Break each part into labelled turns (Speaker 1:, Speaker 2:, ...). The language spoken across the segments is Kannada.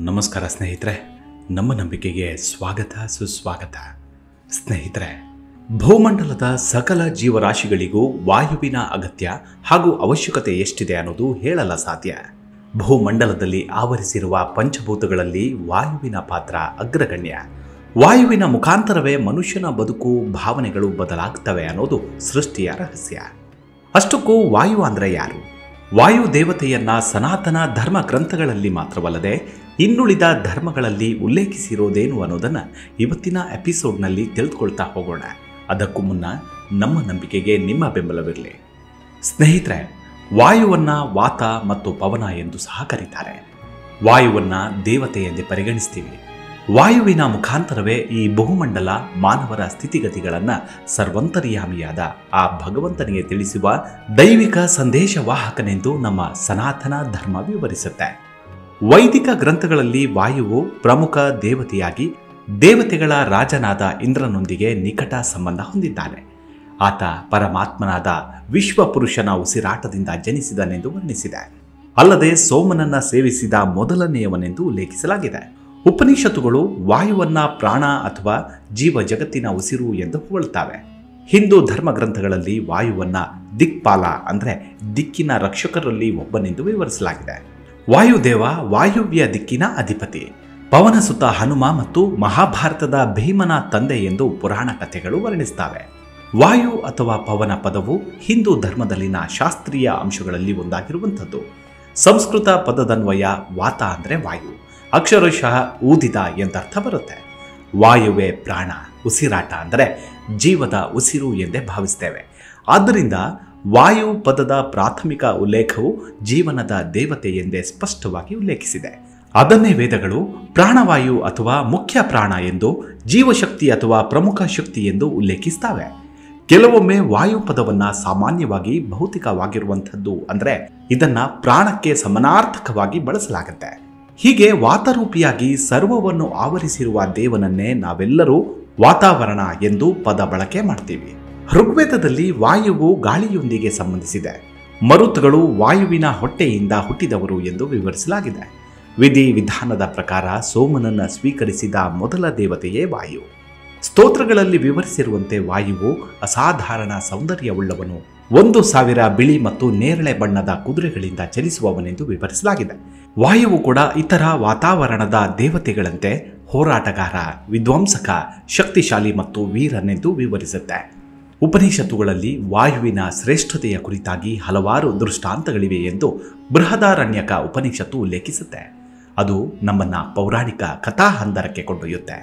Speaker 1: ನಮಸ್ಕಾರ ಸ್ನೇಹಿತರೆ, ನಮ್ಮ ನಂಬಿಕೆಗೆ ಸ್ವಾಗತ ಸುಸ್ವಾಗತ. ಸ್ನೇಹಿತರೆ, ಭೂಮಂಡಲದ ಸಕಲ ಜೀವರಾಶಿಗಳಿಗೂ ವಾಯುವಿನ ಅಗತ್ಯ ಹಾಗೂ ಅವಶ್ಯಕತೆ ಎಷ್ಟಿದೆ ಅನ್ನೋದು ಹೇಳಲು ಸಾಧ್ಯ. ಭೂಮಂಡಲದಲ್ಲಿ ಆವರಿಸಿರುವ ಪಂಚಭೂತಗಳಲ್ಲಿ ವಾಯುವಿನ ಪಾತ್ರ ಅಗ್ರಗಣ್ಯ. ವಾಯುವಿನ ಮುಖಾಂತರವೇ ಮನುಷ್ಯನ ಬದುಕು, ಭಾವನೆಗಳು ಬದಲಾಗ್ತವೆ ಅನ್ನೋದು ಸೃಷ್ಟಿಯ ರಹಸ್ಯ. ಅಷ್ಟಕ್ಕೂ ವಾಯು ಅಂದರೆ ಯಾರು? ವಾಯು ದೇವತೆಯನ್ನ ಸನಾತನ ಧರ್ಮ ಗ್ರಂಥಗಳಲ್ಲಿ ಮಾತ್ರವಲ್ಲದೆ ಇನ್ನುಳಿದ ಧರ್ಮಗಳಲ್ಲಿ ಉಲ್ಲೇಖಿಸಿರೋದೇನು ಅನ್ನೋದನ್ನು ಇವತ್ತಿನ ಎಪಿಸೋಡ್ನಲ್ಲಿ ತಿಳಿದುಕೊಳ್ತಾ ಹೋಗೋಣ. ಅದಕ್ಕೂ ಮುನ್ನ ನಮ್ಮ ನಂಬಿಕೆಗೆ ನಿಮ್ಮ ಬೆಂಬಲವಿರಲಿ. ಸ್ನೇಹಿತರೆ, ವಾಯುವನ್ನ ವಾತ ಮತ್ತು ಪವನ ಎಂದು ಸಹ ಕರೀತಾರೆ. ವಾಯುವನ್ನ ದೇವತೆ ಎಂದು ಪರಿಗಣಿಸ್ತೀವಿ. ವಾಯುವಿನ ಮುಖಾಂತರವೇ ಈ ಬಹುಮಂಡಲ ಮಾನವರ ಸ್ಥಿತಿಗತಿಗಳನ್ನು ಸರ್ವಂತರ್ಯಾಮಿಯಾದ ಆ ಭಗವಂತನಿಗೆ ತಿಳಿಸುವ ದೈವಿಕ ಸಂದೇಶವಾಹಕನೆಂದು ನಮ್ಮ ಸನಾತನ ಧರ್ಮ ವಿವರಿಸುತ್ತೆ. ವೈದಿಕ ಗ್ರಂಥಗಳಲ್ಲಿ ವಾಯುವು ಪ್ರಮುಖ ದೇವತೆಯಾಗಿ ದೇವತೆಗಳ ರಾಜನಾದ ಇಂದ್ರನೊಂದಿಗೆ ನಿಕಟ ಸಂಬಂಧ ಹೊಂದಿದ್ದಾನೆ. ಆತ ಪರಮಾತ್ಮನಾದ ವಿಶ್ವಪುರುಷನ ಉಸಿರಾಟದಿಂದ ಜನಿಸಿದನೆಂದು ವರ್ಣಿಸಿದೆ. ಅಲ್ಲದೆ ಸೋಮನನ್ನ ಸೇವಿಸಿದ ಮೊದಲನೆಯವನೆಂದು ಉಲ್ಲೇಖಿಸಲಾಗಿದೆ. ಉಪನಿಷತ್ತುಗಳು ವಾಯುವನ್ನ ಪ್ರಾಣ ಅಥವಾ ಜೀವ ಜಗತ್ತಿನ ಉಸಿರು ಎಂದು ಹೊಗಳುತ್ತವೆ. ಹಿಂದೂ ಧರ್ಮ ಗ್ರಂಥಗಳಲ್ಲಿ ವಾಯುವನ್ನ ದಿಕ್ಪಾಲ ಅಂದರೆ ದಿಕ್ಕಿನ ರಕ್ಷಕರಲ್ಲಿ ಒಬ್ಬನೆಂದು ವಿವರಿಸಲಾಗಿದೆ. ವಾಯುದೇವ ವಾಯುವ್ಯ ದಿಕ್ಕಿನ ಅಧಿಪತಿ. ಪವನ ಸುತ ಹನುಮ ಮತ್ತು ಮಹಾಭಾರತದ ಭೀಮನ ತಂದೆ ಎಂದು ಪುರಾಣ ಕಥೆಗಳು ವರ್ಣಿಸುತ್ತವೆ. ವಾಯು ಅಥವಾ ಪವನ ಪದವು ಹಿಂದೂ ಧರ್ಮದಲ್ಲಿನ ಶಾಸ್ತ್ರೀಯ ಅಂಶಗಳಲ್ಲಿ ಒಂದಾಗಿರುವಂಥದ್ದು. ಸಂಸ್ಕೃತ ಪದದನ್ವಯ ವಾತ ಅಂದರೆ ವಾಯು, ಅಕ್ಷರಶಃ ಊದಿದ ಎಂದರ್ಥ ಬರುತ್ತೆ. ವಾಯುವೇ ಪ್ರಾಣ, ಉಸಿರಾಟ ಅಂದರೆ ಜೀವದ ಉಸಿರು ಎಂದೇ ಭಾವಿಸ್ತೇವೆ. ಆದ್ದರಿಂದ ವಾಯು ಪದದ ಪ್ರಾಥಮಿಕ ಉಲ್ಲೇಖವು ಜೀವನದ ದೇವತೆ ಎಂದೇ ಸ್ಪಷ್ಟವಾಗಿ ಉಲ್ಲೇಖಿಸಿದೆ. ಅದನ್ನೇ ವೇದಗಳು ಪ್ರಾಣವಾಯು ಅಥವಾ ಮುಖ್ಯ ಪ್ರಾಣ ಎಂದು, ಜೀವಶಕ್ತಿ ಅಥವಾ ಪ್ರಮುಖ ಶಕ್ತಿ ಎಂದು ಉಲ್ಲೇಖಿಸ್ತವೆ. ಕೆಲವೊಮ್ಮೆ ವಾಯು ಪದವನ್ನ ಸಾಮಾನ್ಯವಾಗಿ ಭೌತಿಕವಾಗಿರುವಂಥದ್ದು ಅಂದರೆ ಇದನ್ನ ಪ್ರಾಣಕ್ಕೆ ಸಮಾನಾರ್ಥಕವಾಗಿ ಬಳಸಲಾಗುತ್ತೆ. ಹೀಗೆ ವಾತರೂಪಿಯಾಗಿ ಸರ್ವವನ್ನು ಆವರಿಸಿರುವ ದೇವನನ್ನೇ ನಾವೆಲ್ಲರೂ ವಾತಾವರಣ ಎಂದು ಪದ ಬಳಕೆ ಮಾಡ್ತೀವಿ. ಋಗ್ವೇದದಲ್ಲಿ ವಾಯುವು ಗಾಳಿಯೊಂದಿಗೆ ಸಂಬಂಧಿಸಿದೆ. ಮರುತ್ಗಳು ವಾಯುವಿನ ಹೊಟ್ಟೆಯಿಂದ ಹುಟ್ಟಿದವರು ಎಂದು ವಿವರಿಸಲಾಗಿದೆ. ವಿಧಿ ವಿಧಾನದ ಪ್ರಕಾರ ಸೋಮನನ್ನ ಸ್ವೀಕರಿಸಿದ ಮೊದಲ ದೇವತೆಯೇ ವಾಯು. ಸ್ತೋತ್ರಗಳಲ್ಲಿ ವಿವರಿಸಿರುವಂತೆ ವಾಯುವು ಅಸಾಧಾರಣ ಸೌಂದರ್ಯವುಳ್ಳವನು, 1,000 ಬಿಳಿ ಮತ್ತು ನೇರಳೆ ಬಣ್ಣದ ಕುದುರೆಗಳಿಂದ ಚಲಿಸುವವನೆಂದು ವಿವರಿಸಲಾಗಿದೆ. ವಾಯುವು ಕೂಡ ಇತರ ವಾತಾವರಣದ ದೇವತೆಗಳಂತೆ ಹೋರಾಟಗಾರ, ವಿಧ್ವಂಸಕ, ಶಕ್ತಿಶಾಲಿ ಮತ್ತು ವೀರನೆಂದು ವಿವರಿಸುತ್ತೆ. ಉಪನಿಷತ್ತುಗಳಲ್ಲಿ ವಾಯುವಿನ ಶ್ರೇಷ್ಠತೆಯ ಕುರಿತಾಗಿ ಹಲವಾರು ದೃಷ್ಟಾಂತಗಳಿವೆ ಎಂದು ಬೃಹದಾರಣ್ಯಕ ಉಪನಿಷತ್ತು ಉಲ್ಲೇಖಿಸುತ್ತೆ. ಅದು ನಮ್ಮನ್ನ ಪೌರಾಣಿಕ ಕಥಾಹಂದರಕ್ಕೆ ಕೊಂಡೊಯ್ಯುತ್ತೆ.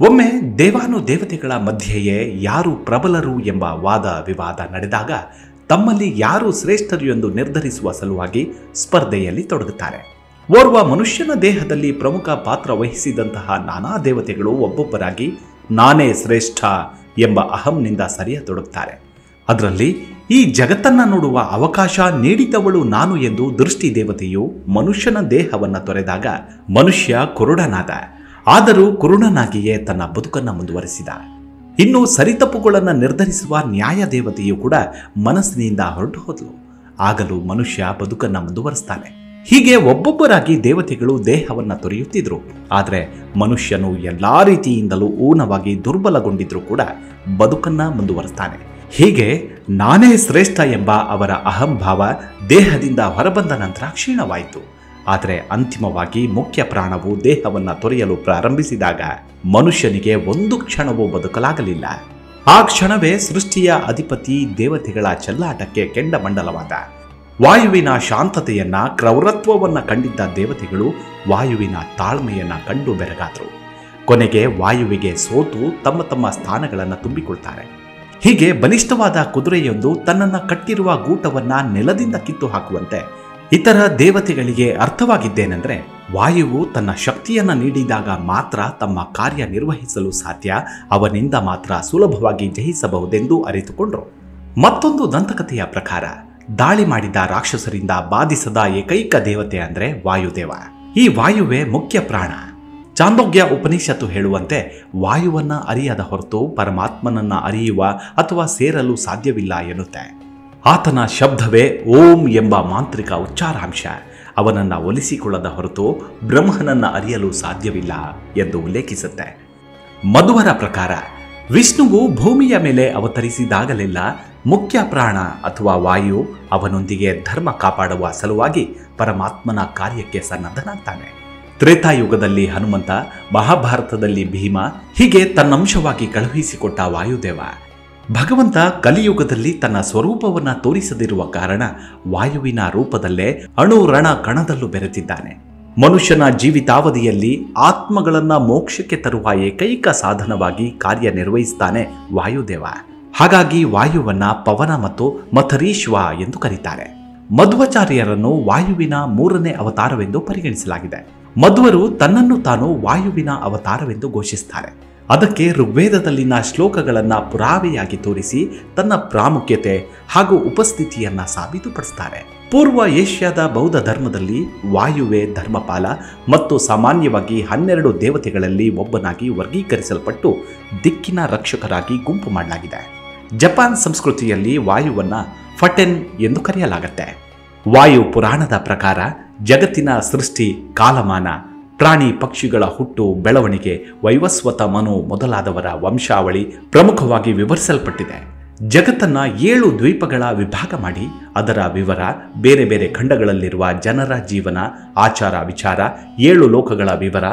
Speaker 1: ಒಮ್ಮೆ ದೇವಾನುದೇವತೆಗಳ ಮಧ್ಯೆಯೇ ಯಾರು ಪ್ರಬಲರು ಎಂಬ ವಾದ ವಿವಾದ ನಡೆದಾಗ ತಮ್ಮಲ್ಲಿ ಯಾರು ಶ್ರೇಷ್ಠರು ಎಂದು ನಿರ್ಧರಿಸುವ ಸಲುವಾಗಿ ಸ್ಪರ್ಧೆಯಲ್ಲಿ ತೊಡಗುತ್ತಾರೆ. ಓರ್ವ ಮನುಷ್ಯನ ದೇಹದಲ್ಲಿ ಪ್ರಮುಖ ಪಾತ್ರ ವಹಿಸಿದಂತಹ ನಾನಾ ದೇವತೆಗಳು ಒಬ್ಬೊಬ್ಬರಾಗಿ ನಾನೇ ಶ್ರೇಷ್ಠ ಎಂಬ ಅಹಂನಿಂದ ಸರಿಯತೊಡಗುತ್ತಾರೆ. ಅದರಲ್ಲಿ ಈ ಜಗತ್ತನ್ನ ನೋಡುವ ಅವಕಾಶ ನೀಡಿದವಳು ನಾನು ಎಂದು ದೃಷ್ಟಿ ದೇವತೆಯು ಮನುಷ್ಯನ ದೇಹವನ್ನು ತೊರೆದಾಗ ಮನುಷ್ಯ ಕುರುಡನಾದ. ಆದರೂ ಕುರುಡನಾಗಿಯೇ ತನ್ನ ಬದುಕನ್ನು ಮುಂದುವರೆಸಿದ. ಇನ್ನು ಸರಿತಪ್ಪುಗಳನ್ನು ನಿರ್ಧರಿಸುವ ನ್ಯಾಯ ದೇವತೆಯು ಕೂಡ ಮನಸ್ಸಿನಿಂದ ಹೊರಟು ಹೋದಳು. ಆಗಲೂ ಮನುಷ್ಯ ಬದುಕನ್ನು ಮುಂದುವರಿಸ್ತಾನೆ. ಹೀಗೆ ಒಬ್ಬೊಬ್ಬರಾಗಿ ದೇವತೆಗಳು ದೇಹವನ್ನು ತೊರೆಯುತ್ತಿದ್ರು. ಆದರೆ ಮನುಷ್ಯನು ಎಲ್ಲಾ ರೀತಿಯಿಂದಲೂ ಊನವಾಗಿ ದುರ್ಬಲಗೊಂಡಿದ್ರೂ ಕೂಡ ಬದುಕನ್ನ ಮುಂದುವರಿಸ್ತಾನೆ. ಹೀಗೆ ನಾನೇ ಶ್ರೇಷ್ಠ ಎಂಬ ಅವರ ಅಹಂಭಾವ ದೇಹದಿಂದ ಹೊರಬಂದ ನಂತರ ಕ್ಷೀಣವಾಯಿತು. ಆದರೆ ಅಂತಿಮವಾಗಿ ಮುಖ್ಯ ಪ್ರಾಣವು ದೇಹವನ್ನು ತೊರೆಯಲು ಪ್ರಾರಂಭಿಸಿದಾಗ ಮನುಷ್ಯನಿಗೆ ಒಂದು ಕ್ಷಣವೂ ಬದುಕಲಾಗಲಿಲ್ಲ. ಆ ಕ್ಷಣವೇ ಸೃಷ್ಟಿಯ ಅಧಿಪತಿ ದೇವತೆಗಳ ಚೆಲ್ಲಾಟಕ್ಕೆ ಕೆಂಡಮಂಡಲವಾದ. ವಾಯುವಿನ ಶಾಂತತೆಯನ್ನ, ಕ್ರೌರತ್ವವನ್ನು ಕಂಡಿದ್ದ ದೇವತೆಗಳು ವಾಯುವಿನ ತಾಳ್ಮೆಯನ್ನ ಕಂಡು ಬೆರಗಾದರು. ಕೊನೆಗೆ ವಾಯುವಿಗೆ ಸೋತು ತಮ್ಮ ತಮ್ಮ ಸ್ಥಾನಗಳನ್ನು ತುಂಬಿಕೊಳ್ತಾರೆ. ಹೀಗೆ ಬಲಿಷ್ಠವಾದ ಕುದುರೆಯೊಂದು ತನ್ನನ್ನು ಕಟ್ಟಿರುವ ಗೂಟವನ್ನ ನೆಲದಿಂದ ಕಿತ್ತು ಹಾಕುವಂತೆ ಇತರ ದೇವತೆಗಳಿಗೆ ಅರ್ಥವಾಗಿದ್ದೇನೆಂದರೆ ವಾಯುವು ತನ್ನ ಶಕ್ತಿಯನ್ನ ನೀಡಿದಾಗ ಮಾತ್ರ ತಮ್ಮ ಕಾರ್ಯ ನಿರ್ವಹಿಸಲು ಸಾಧ್ಯ, ಅವನಿಂದ ಮಾತ್ರ ಸುಲಭವಾಗಿ ಜಯಿಸಬಹುದೆಂದು ಅರಿತುಕೊಂಡರು. ಮತ್ತೊಂದು ದಂತಕಥೆಯ ಪ್ರಕಾರ ದಾಳಿ ಮಾಡಿದ ರಾಕ್ಷಸರಿಂದ ಬಾಧಿಸದ ಏಕೈಕ ದೇವತೆ ಅಂದರೆ ವಾಯುದೇವ. ಈ ವಾಯುವೇ ಮುಖ್ಯ ಪ್ರಾಣ. ಚಾಂದೋಗ್ಯ ಉಪನಿಷತ್ತು ಹೇಳುವಂತೆ ವಾಯುವನ್ನ ಅರಿಯದ ಹೊರತು ಪರಮಾತ್ಮನನ್ನ ಅರಿಯುವ ಅಥವಾ ಸೇರಲು ಸಾಧ್ಯವಿಲ್ಲ ಎನ್ನುತ್ತೆ. ಆತನ ಶಬ್ದವೇ ಓಂ ಎಂಬ ಮಾಂತ್ರಿಕ ಉಚ್ಚಾರಾಂಶ. ಅವನನ್ನು ಒಲಿಸಿಕೊಳ್ಳದ ಹೊರತು ಬ್ರಹ್ಮನನ್ನು ಅರಿಯಲು ಸಾಧ್ಯವಿಲ್ಲ ಎಂದು ಉಲ್ಲೇಖಿಸುತ್ತೆ. ಮಧ್ವರ ಪ್ರಕಾರ ವಿಷ್ಣುವು ಭೂಮಿಯ ಮೇಲೆ ಅವತರಿಸಿದಾಗಲೆಲ್ಲ ಮುಖ್ಯ ಪ್ರಾಣ ಅಥವಾ ವಾಯು ಅವನೊಂದಿಗೆ ಧರ್ಮ ಕಾಪಾಡುವ ಸಲುವಾಗಿ ಪರಮಾತ್ಮನ ಕಾರ್ಯಕ್ಕೆ ಸನ್ನದ್ಧನಾಗ್ತಾನೆ. ತ್ರೇತಾಯುಗದಲ್ಲಿ ಹನುಮಂತ, ಮಹಾಭಾರತದಲ್ಲಿ ಭೀಮ, ಹೀಗೆ ತನ್ನಂಶವಾಗಿ ಕಳುಹಿಸಿಕೊಟ್ಟ ವಾಯುದೇವ. ಭಗವಂತ ಕಲಿಯುಗದಲ್ಲಿ ತನ್ನ ಸ್ವರೂಪವನ್ನು ತೋರಿಸದಿರುವ ಕಾರಣ ವಾಯುವಿನ ರೂಪದಲ್ಲೇ ಅಣು ರಣ ಕಣದಲ್ಲೂ ಬೆರೆತಿದ್ದಾನೆ. ಮನುಷ್ಯನ ಜೀವಿತಾವಧಿಯಲ್ಲಿ ಆತ್ಮಗಳನ್ನು ಮೋಕ್ಷಕ್ಕೆ ತರುವ ಏಕೈಕ ಸಾಧನವಾಗಿ ಕಾರ್ಯನಿರ್ವಹಿಸ್ತಾನೆ ವಾಯುದೇವ. ಹಾಗಾಗಿ ವಾಯುವನ್ನ ಪವನ ಮತ್ತು ಮಥರೀಶ್ವ ಎಂದು ಕರೀತಾರೆ. ಮಧ್ವಾಚಾರ್ಯರನ್ನು ವಾಯುವಿನ 3ನೇ ಅವತಾರವೆಂದು ಪರಿಗಣಿಸಲಾಗಿದೆ. ಮಧ್ವರು ತನ್ನನ್ನು ತಾನು ವಾಯುವಿನ ಅವತಾರವೆಂದು ಘೋಷಿಸುತ್ತಾರೆ. ಅದಕ್ಕೆ ಋಗ್ವೇದದಲ್ಲಿನ ಶ್ಲೋಕಗಳನ್ನು ಪುರಾವೆಯಾಗಿ ತೋರಿಸಿ ತನ್ನ ಪ್ರಾಮುಖ್ಯತೆ ಹಾಗೂ ಉಪಸ್ಥಿತಿಯನ್ನು ಸಾಬೀತುಪಡಿಸುತ್ತಾರೆ. ಪೂರ್ವ ಏಷ್ಯಾದ ಬೌದ್ಧ ಧರ್ಮದಲ್ಲಿ ವಾಯುವೆ ಧರ್ಮಪಾಲ ಮತ್ತು ಸಾಮಾನ್ಯವಾಗಿ 12 ದೇವತೆಗಳಲ್ಲಿ ಒಬ್ಬನಾಗಿ ವರ್ಗೀಕರಿಸಲ್ಪಟ್ಟು ದಿಕ್ಕಿನ ರಕ್ಷಕರಾಗಿ ಗುಂಪು ಮಾಡಲಾಗಿದೆ. ಜಪಾನ್ ಸಂಸ್ಕೃತಿಯಲ್ಲಿ ವಾಯುವನ್ನು ಫಟೆನ್ ಎಂದು ಕರೆಯಲಾಗುತ್ತೆ. ವಾಯು ಪುರಾಣದ ಪ್ರಕಾರ ಜಗತ್ತಿನ ಸೃಷ್ಟಿ, ಕಾಲಮಾನ, ಪ್ರಾಣಿ ಪಕ್ಷಿಗಳ ಹುಟ್ಟು, ಬೆಳವಣಿಗೆ, ವೈವಸ್ವತ ಮನು ಮೊದಲಾದವರ ವಂಶಾವಳಿ ಪ್ರಮುಖವಾಗಿ ವಿವರಿಸಲ್ಪಟ್ಟಿದೆ. ಜಗತ್ತನ್ನ 7 ದ್ವೀಪಗಳ ವಿಭಾಗ ಮಾಡಿ ಅದರ ವಿವರ, ಬೇರೆ ಬೇರೆ ಖಂಡಗಳಲ್ಲಿರುವ ಜನರ ಜೀವನ, ಆಚಾರ ವಿಚಾರ, 7 ಲೋಕಗಳ ವಿವರ,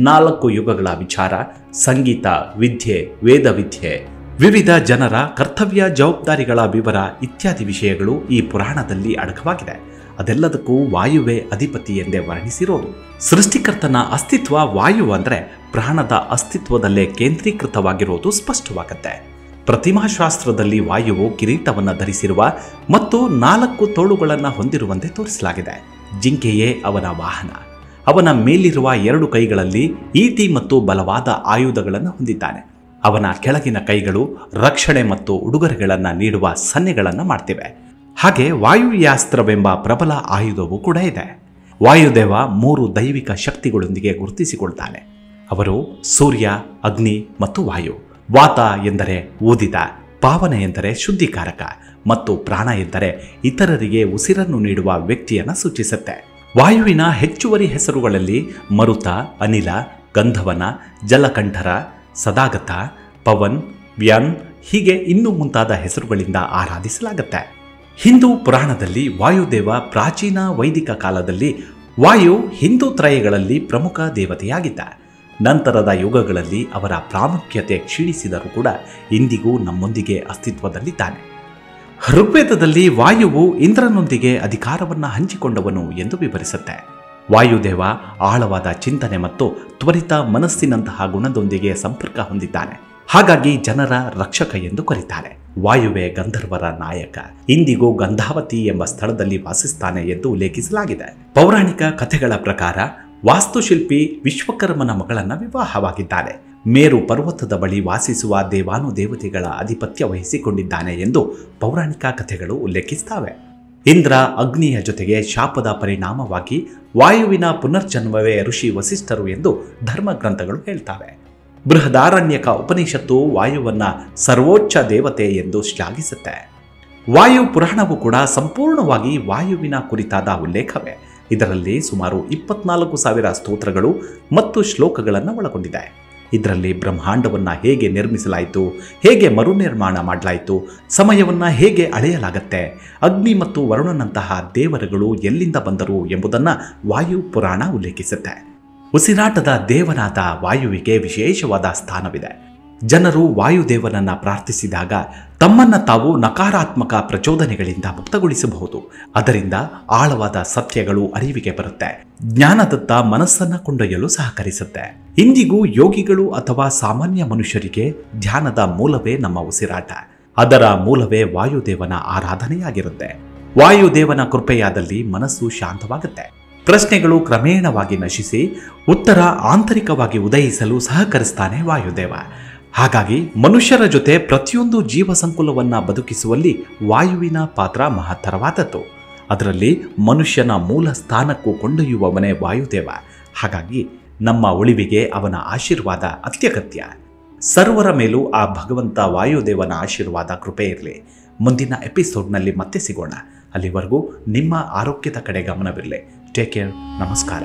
Speaker 1: 4 ಯುಗಗಳ ವಿಚಾರ, ಸಂಗೀತ, ವಿದ್ಯೆ, ವೇದ ವಿದ್ಯೆ, ವಿವಿಧ ಜನರ ಕರ್ತವ್ಯ ಜವಾಬ್ದಾರಿಗಳ ವಿವರ ಇತ್ಯಾದಿ ವಿಷಯಗಳು ಈ ಪುರಾಣದಲ್ಲಿ ಅಡಕವಾಗಿದೆ. ಅದೆಲ್ಲದಕ್ಕೂ ವಾಯುವೇ ಅಧಿಪತಿ ಎಂದೇ ವರ್ಣಿಸಿರೋದು. ಸೃಷ್ಟಿಕರ್ತನ ಅಸ್ತಿತ್ವ ವಾಯು ಅಂದರೆ ಪ್ರಾಣದ ಅಸ್ತಿತ್ವದಲ್ಲೇ ಕೇಂದ್ರೀಕೃತವಾಗಿರೋದು ಸ್ಪಷ್ಟವಾಗುತ್ತೆ. ಪ್ರತಿಮಾಶಾಸ್ತ್ರದಲ್ಲಿ ವಾಯುವು ಕಿರೀಟವನ್ನು ಧರಿಸಿರುವ ಮತ್ತು 4 ತೋಳುಗಳನ್ನು ಹೊಂದಿರುವಂತೆ ತೋರಿಸಲಾಗಿದೆ. ಜಿಂಕೆಯೇ ಅವನ ವಾಹನ. ಅವನ ಮೇಲಿರುವ 2 ಕೈಗಳಲ್ಲಿ ಈಟಿ ಮತ್ತು ಬಲವಾದ ಆಯುಧಗಳನ್ನು ಹೊಂದಿದ್ದಾನೆ. ಅವನ ಕೆಳಗಿನ ಕೈಗಳು ರಕ್ಷಣೆ ಮತ್ತು ಉಡುಗೊರೆಗಳನ್ನು ನೀಡುವ ಸನ್ನೆಗಳನ್ನು ಮಾಡ್ತಿವೆ. ಹಾಗೆ ವಾಯುಯಾಸ್ತ್ರವೆಂಬ ಪ್ರಬಲ ಆಯುಧವೂ ಕೂಡ ಇದೆ. ವಾಯುದೇವ 3 ದೈವಿಕ ಶಕ್ತಿಗಳೊಂದಿಗೆ ಗುರುತಿಸಿಕೊಳ್ತಾನೆ. ಅವರು ಸೂರ್ಯ, ಅಗ್ನಿ ಮತ್ತು ವಾಯು. ವಾತ ಎಂದರೆ ಊದಿದ, ಪಾವನ ಎಂದರೆ ಶುದ್ಧೀಕಾರಕ ಮತ್ತು ಪ್ರಾಣ ಎಂದರೆ ಇತರರಿಗೆ ಉಸಿರನ್ನು ನೀಡುವ ವ್ಯಕ್ತಿಯನ್ನು ಸೂಚಿಸುತ್ತೆ. ವಾಯುವಿನ ಹೆಚ್ಚುವರಿ ಹೆಸರುಗಳಲ್ಲಿ ಮರುತ, ಅನಿಲ, ಗಂಧವನ, ಜಲಕಂಠರ, ಸದಾಗತ, ಪವನ್, ವ್ಯನ್ ಹೀಗೆ ಇನ್ನೂ ಮುಂತಾದ ಹೆಸರುಗಳಿಂದ ಆರಾಧಿಸಲಾಗುತ್ತೆ. ಹಿಂದೂ ಪುರಾಣದಲ್ಲಿ ವಾಯುದೇವ ಪ್ರಾಚೀನ ವೈದಿಕ ಕಾಲದಲ್ಲಿ ವಾಯು ಹಿಂದೂ ತ್ರಯಗಳಲ್ಲಿ ಪ್ರಮುಖ ದೇವತೆಯಾಗಿದ್ದ. ನಂತರದ ಯುಗಗಳಲ್ಲಿ ಅವರ ಪ್ರಾಮುಖ್ಯತೆ ಕ್ಷೀಣಿಸಿದರೂ ಕೂಡ ಇಂದಿಗೂ ನಮ್ಮೊಂದಿಗೆ ಅಸ್ತಿತ್ವದಲ್ಲಿದ್ದಾನೆ. ಋಗ್ವೇದದಲ್ಲಿ ವಾಯುವು ಇಂದ್ರನೊಂದಿಗೆ ಅಧಿಕಾರವನ್ನು ಹಂಚಿಕೊಂಡವನು ಎಂದು ವಿವರಿಸುತ್ತೆ. ವಾಯುದೇವ ಆಳವಾದ ಚಿಂತನೆ ಮತ್ತು ತ್ವರಿತ ಮನಸ್ಸಿನಂತಹ ಗುಣದೊಂದಿಗೆ ಸಂಪರ್ಕ ಹೊಂದಿದ್ದಾನೆ. ಹಾಗಾಗಿ ಜನರ ರಕ್ಷಕ ಎಂದು ಕರೀತಾರೆ. ವಾಯುವೆ ಗಂಧರ್ವರ ನಾಯಕ. ಇಂದಿಗೂ ಗಂಧಾವತಿ ಎಂಬ ಸ್ಥಳದಲ್ಲಿ ವಾಸಿಸ್ತಾನೆ ಎಂದು ಉಲ್ಲೇಖಿಸಲಾಗಿದೆ. ಪೌರಾಣಿಕ ಕಥೆಗಳ ಪ್ರಕಾರ ವಾಸ್ತುಶಿಲ್ಪಿ ವಿಶ್ವಕರ್ಮನ ಮಗಳನ್ನ ವಿವಾಹವಾಗಿದ್ದಾನೆ. ಮೇರು ಪರ್ವತದ ಬಳಿ ವಾಸಿಸುವ ದೇವಾನುದೇವತೆಗಳ ಆಧಿಪತ್ಯ ವಹಿಸಿಕೊಂಡಿದ್ದಾನೆ ಎಂದು ಪೌರಾಣಿಕ ಕಥೆಗಳು ಉಲ್ಲೇಖಿಸುತ್ತವೆ. ಇಂದ್ರ ಅಗ್ನಿಯ ಜೊತೆಗೆ ಶಾಪದ ಪರಿಣಾಮವಾಗಿ ವಾಯುವಿನ ಪುನರ್ಜನ್ಮವೇ ಋಷಿ ವಸಿಷ್ಠರು ಎಂದು ಧರ್ಮ ಗ್ರಂಥಗಳು ಹೇಳ್ತವೆ. ಬೃಹದಾರಣ್ಯಕ ಉಪನಿಷತ್ತು ವಾಯುವನ್ನ ಸರ್ವೋಚ್ಚ ದೇವತೆ ಎಂದು ಶ್ಲಾಘಿಸುತ್ತೆ. ವಾಯು ಪುರಾಣವು ಕೂಡ ಸಂಪೂರ್ಣವಾಗಿ ವಾಯುವಿನ ಕುರಿತಾದ ಉಲ್ಲೇಖವೇ. ಇದರಲ್ಲಿ ಸುಮಾರು 24,000 ಸ್ತೋತ್ರಗಳು ಮತ್ತು ಶ್ಲೋಕಗಳನ್ನು ಒಳಗೊಂಡಿದೆ. ಇದರಲ್ಲಿ ಬ್ರಹ್ಮಾಂಡವನ್ನು ಹೇಗೆ ನಿರ್ಮಿಸಲಾಯಿತು, ಹೇಗೆ ಮರುನಿರ್ಮಾಣ ಮಾಡಲಾಯಿತು, ಸಮಯವನ್ನು ಹೇಗೆ ಅಳೆಯಲಾಗತ್ತೆ, ಅಗ್ನಿ ಮತ್ತು ವರುಣನಂತಹ ದೇವರುಗಳು ಎಲ್ಲಿಂದ ಬಂದರು ಎಂಬುದನ್ನು ವಾಯು ಪುರಾಣ ಉಲ್ಲೇಖಿಸುತ್ತೆ. ಉಸಿರಾಟದ ದೇವನಾದ ವಾಯುವಿಗೆ ವಿಶೇಷವಾದ ಸ್ಥಾನವಿದೆ. ಜನರು ವಾಯುದೇವನನ್ನ ಪ್ರಾರ್ಥಿಸಿದಾಗ ತಮ್ಮನ್ನು ತಾವು ನಕಾರಾತ್ಮಕ ಪ್ರಚೋದನೆಗಳಿಂದ ಮುಕ್ತಗೊಳಿಸಬಹುದು. ಅದರಿಂದ ಆಳವಾದ ಸತ್ಯಗಳು ಅರಿವಿಗೆ ಬರುತ್ತೆ. ಜ್ಞಾನದತ್ತ ಮನಸ್ಸನ್ನು ಕೊಂಡೊಯ್ಯಲು ಸಹಕರಿಸುತ್ತೆ. ಇಂದಿಗೂ ಯೋಗಿಗಳು ಅಥವಾ ಸಾಮಾನ್ಯ ಮನುಷ್ಯರಿಗೆ ಧ್ಯಾನದ ಮೂಲವೇ ನಮ್ಮ ಉಸಿರಾಟ. ಅದರ ಮೂಲವೇ ವಾಯುದೇವನ ಆರಾಧನೆಯಾಗಿರುತ್ತೆ. ವಾಯುದೇವನ ಕೃಪೆಯಾದಲ್ಲಿ ಮನಸ್ಸು ಶಾಂತವಾಗುತ್ತೆ. ಪ್ರಶ್ನೆಗಳು ಕ್ರಮೇಣವಾಗಿ ನಶಿಸಿ ಉತ್ತರ ಆಂತರಿಕವಾಗಿ ಉದಯಿಸಲು ಸಹಕರಿಸ್ತಾನೆ ವಾಯುದೇವ. ಹಾಗಾಗಿ ಮನುಷ್ಯರ ಜೊತೆ ಪ್ರತಿಯೊಂದು ಜೀವ ಸಂಕುಲವನ್ನು ಬದುಕಿಸುವಲ್ಲಿ ವಾಯುವಿನ ಪಾತ್ರ ಮಹತ್ತರವಾದದ್ದು. ಅದರಲ್ಲಿ ಮನುಷ್ಯನ ಮೂಲ ಸ್ಥಾನಕ್ಕೂ ಕೊಂಡೊಯ್ಯುವವನೇ ವಾಯುದೇವ. ಹಾಗಾಗಿ ನಮ್ಮ ಉಳಿವಿಗೆ ಅವನ ಆಶೀರ್ವಾದ ಅತ್ಯಗತ್ಯ. ಸರ್ವರ ಮೇಲೂ ಆ ಭಗವಂತ ವಾಯುದೇವನ ಆಶೀರ್ವಾದ ಕೃಪೆ ಇರಲಿ. ಮುಂದಿನ ಎಪಿಸೋಡ್ನಲ್ಲಿ ಮತ್ತೆ ಸಿಗೋಣ. ಅಲ್ಲಿವರೆಗೂ ನಿಮ್ಮ ಆರೋಗ್ಯದ ಕಡೆ ಗಮನವಿರಲಿ. Take care. ನಮಸ್ಕಾರ.